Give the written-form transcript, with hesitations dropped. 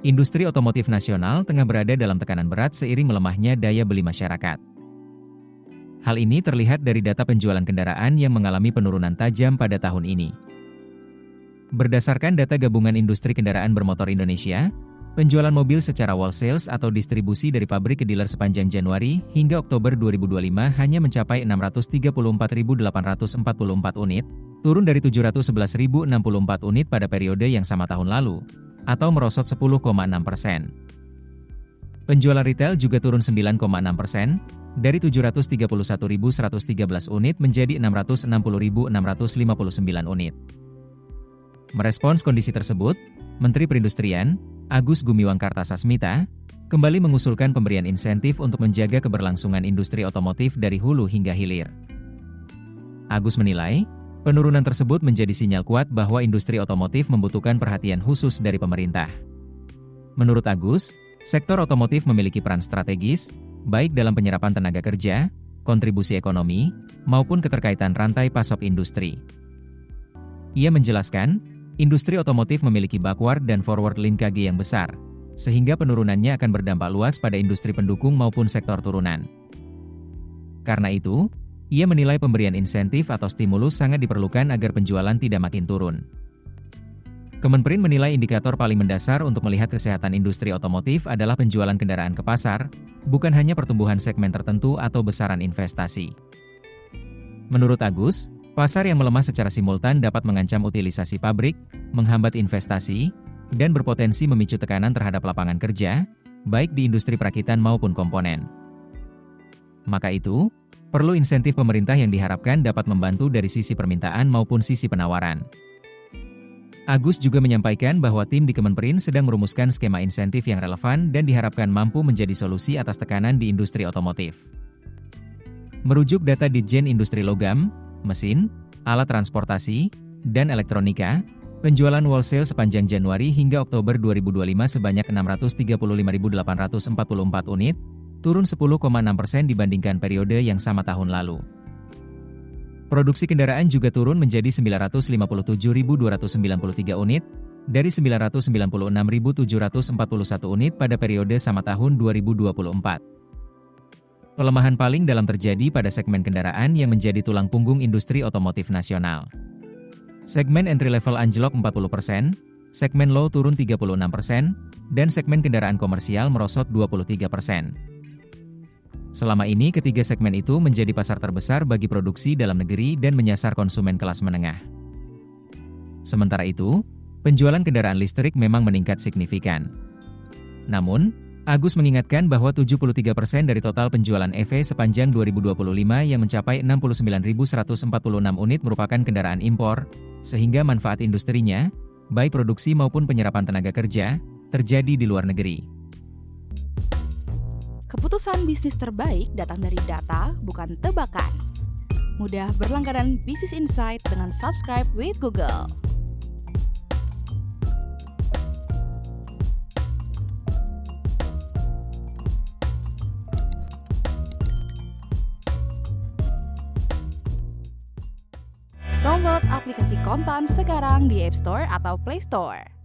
Industri otomotif nasional tengah berada dalam tekanan berat seiring melemahnya daya beli masyarakat. Hal ini terlihat dari data penjualan kendaraan yang mengalami penurunan tajam pada tahun ini. Berdasarkan data Gabungan Industri Kendaraan Bermotor Indonesia, penjualan mobil secara wholesale atau distribusi dari pabrik ke dealer sepanjang Januari hingga Oktober 2025 hanya mencapai 634.844 unit, turun dari 711.064 unit pada periode yang sama tahun lalu, atau merosot 10,6%. Penjualan retail juga turun 9,6%, dari 731.113 unit menjadi 660.659 unit. Merespons kondisi tersebut, Menteri Perindustrian, Agus Gumiwang Kartasasmita, kembali mengusulkan pemberian insentif untuk menjaga keberlangsungan industri otomotif dari hulu hingga hilir. Agus menilai, penurunan tersebut menjadi sinyal kuat bahwa industri otomotif membutuhkan perhatian khusus dari pemerintah. Menurut Agus, sektor otomotif memiliki peran strategis, baik dalam penyerapan tenaga kerja, kontribusi ekonomi, maupun keterkaitan rantai pasok industri. Ia menjelaskan, industri otomotif memiliki backward dan forward linkage yang besar, sehingga penurunannya akan berdampak luas pada industri pendukung maupun sektor turunan. Karena itu, ia menilai pemberian insentif atau stimulus sangat diperlukan agar penjualan tidak makin turun. Kemenperin menilai indikator paling mendasar untuk melihat kesehatan industri otomotif adalah penjualan kendaraan ke pasar, bukan hanya pertumbuhan segmen tertentu atau besaran investasi. Menurut Agus, pasar yang melemah secara simultan dapat mengancam utilisasi pabrik, menghambat investasi, dan berpotensi memicu tekanan terhadap lapangan kerja, baik di industri perakitan maupun komponen. Maka itu, perlu insentif pemerintah yang diharapkan dapat membantu dari sisi permintaan maupun sisi penawaran. Agus juga menyampaikan bahwa tim di Kemenperin sedang merumuskan skema insentif yang relevan dan diharapkan mampu menjadi solusi atas tekanan di industri otomotif. Merujuk data Ditjen Industri Logam, Mesin, Alat Transportasi, dan Elektronika, penjualan wholesale sepanjang Januari hingga Oktober 2025 sebanyak 635.844 unit, turun 10,6% dibandingkan periode yang sama tahun lalu. Produksi kendaraan juga turun menjadi 957.293 unit, dari 996.741 unit pada periode sama tahun 2024. Pelemahan paling dalam terjadi pada segmen kendaraan yang menjadi tulang punggung industri otomotif nasional. Segmen entry level anjlok 40%, segmen low turun 36%, dan segmen kendaraan komersial merosot 23%. Selama ini ketiga segmen itu menjadi pasar terbesar bagi produksi dalam negeri dan menyasar konsumen kelas menengah. Sementara itu, penjualan kendaraan listrik memang meningkat signifikan. Namun, Agus mengingatkan bahwa 73% dari total penjualan EV sepanjang 2025 yang mencapai 69.146 unit merupakan kendaraan impor, sehingga manfaat industrinya, baik produksi maupun penyerapan tenaga kerja, terjadi di luar negeri. Keputusan bisnis terbaik datang dari data, bukan tebakan. Mudah berlangganan Business Insight dengan subscribe with Google. Download aplikasi Kontan sekarang di App Store atau Play Store.